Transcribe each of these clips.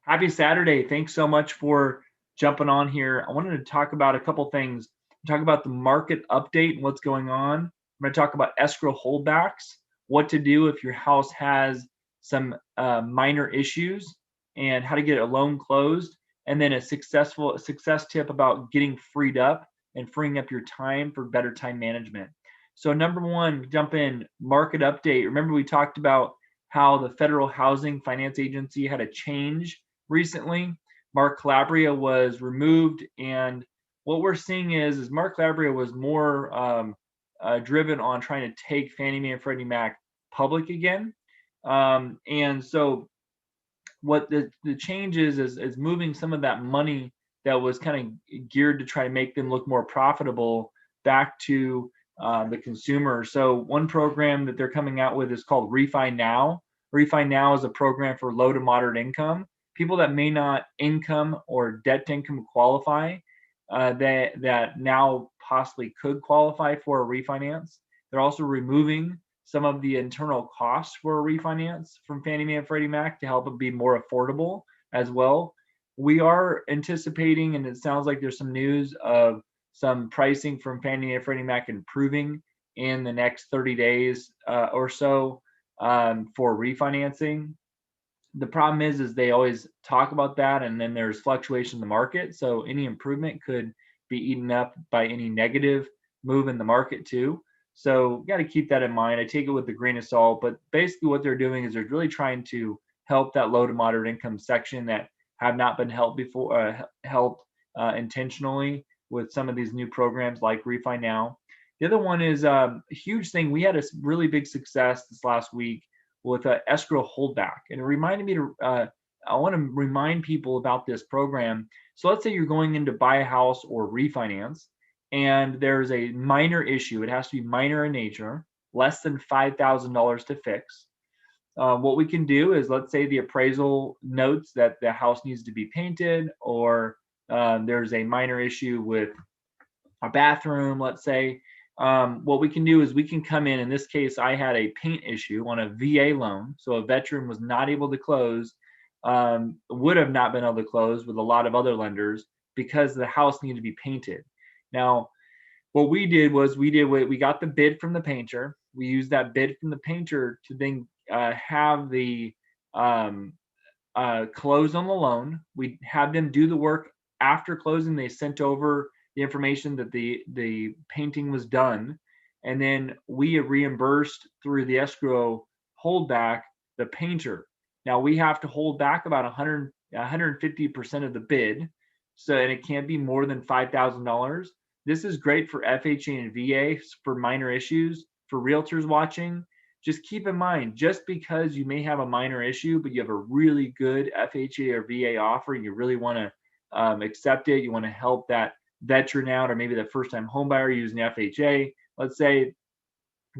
Happy Saturday. Thanks so much for jumping on here. I wanted to talk about a couple things. Talk about the market update and what's going on. I'm going to talk about escrow holdbacks, what to do if your house has some minor issues, and how to get a loan closed, and then a success tip about getting freed up and freeing up your time for better time management. So number one, jump in, market update. Remember we talked about how the Federal Housing Finance Agency had a change recently. Mark Calabria was removed, and what we're seeing is Mark Calabria was more driven on trying to take Fannie Mae and Freddie Mac public again. And so what the change is moving some of that money that was kind of geared to try to make them look more profitable back to the consumer. So one program that they're coming out with is called Refi Now. Refi Now is a program for low to moderate income people that may not income or debt to income qualify, that now possibly could qualify for a refinance. They're also removing some of the internal costs for a refinance from Fannie Mae and Freddie Mac to help it be more affordable as well. We are anticipating, and it sounds like there's some news of some pricing from Fannie Mae and Freddie Mac improving in the next 30 days or so for refinancing. The problem is they always talk about that, and then there's fluctuation in the market. So any improvement could be eaten up by any negative move in the market too. So got to keep that in mind. I take it with a grain of salt, but basically what they're doing is they're really trying to help that low to moderate income section that have not been helped before, helped intentionally with some of these new programs like Refi Now. The other one is a huge thing. We had a really big success this last week with Escrow Holdback, and it reminded me to. I want to remind people about this program. So let's say you're going in to buy a house or refinance, and there's a minor issue. It has to be minor in nature, less than $5,000 to fix. What we can do is, let's say the appraisal notes that the house needs to be painted, or there's a minor issue with a bathroom, let's say. What we can do is we can come in this case, I had a paint issue on a VA loan. So a veteran was not able to close, would have not been able to close with a lot of other lenders because the house needed to be painted. Now, what we did was we got the bid from the painter. We used that bid from the painter to then have the close on the loan. We had them do the work after closing. They sent over the information that the painting was done, and then we reimbursed through the escrow holdback the painter. Now we have to hold back about 150% of the bid, so, and it can't be more than $5,000. This is great for FHA and VA for minor issues. For realtors watching, just keep in mind, just because you may have a minor issue, but you have a really good FHA or VA offer and you really want to accept it, you want to help that veteran out, or maybe the first-time homebuyer using FHA, let's say,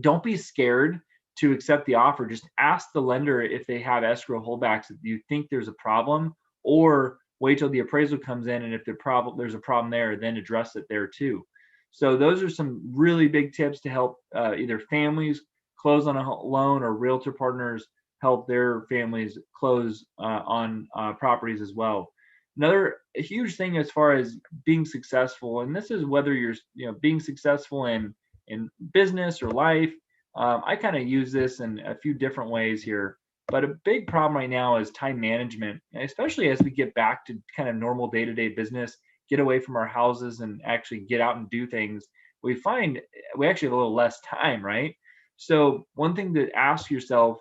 don't be scared to accept the offer. Just ask the lender if they have escrow holdbacks if you think there's a problem, or wait till the appraisal comes in, and if there's a problem there, then address it there too. So those are some really big tips to help either families close on a loan, or realtor partners help their families close on properties as well. Another huge thing as far as being successful, and this is whether you're being successful in business or life. I kind of use this in a few different ways here, but a big problem right now is time management, especially as we get back to kind of normal day-to-day business, get away from our houses and actually get out and do things. We find we actually have a little less time, right? So one thing to ask yourself,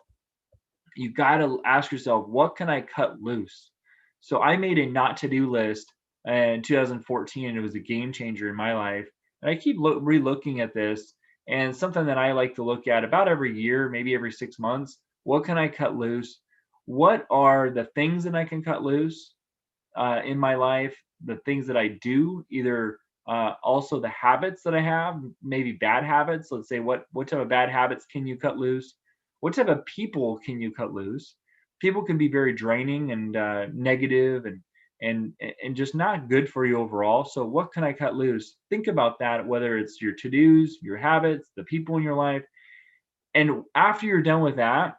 you got to ask yourself, what can I cut loose? So I made a not to do list in 2014, and it was a game changer in my life. And I keep re-looking at this, and something that I like to look at about every year, maybe every 6 months. What can I cut loose? What are the things that I can cut loose in my life? The things that I do, either also the habits that I have, maybe bad habits. Let's say what type of bad habits can you cut loose? What type of people can you cut loose? People can be very draining and negative and just not good for you overall. So what can I cut loose? Think about that, whether it's your to-dos, your habits, the people in your life. And after you're done with that,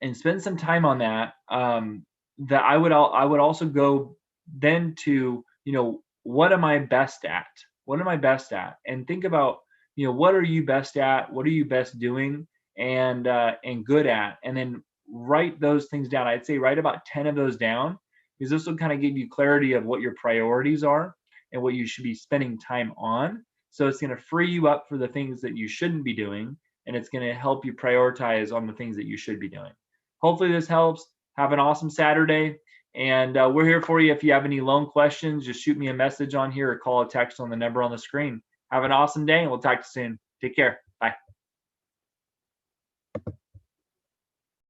and spend some time on that, that I would also go then to, what am I best at? What am I best at? And think about, what are you best at? What are you best doing and good at? And then write those things down. I'd say write about 10 of those down, because this will kind of give you clarity of what your priorities are and what you should be spending time on. So it's going to free you up for the things that you shouldn't be doing, and it's going to help you prioritize on the things that you should be doing. Hopefully this helps. Have an awesome Saturday. And we're here for you. If you have any loan questions, just shoot me a message on here or call a text on the number on the screen. Have an awesome day, and we'll talk to you soon. Take care.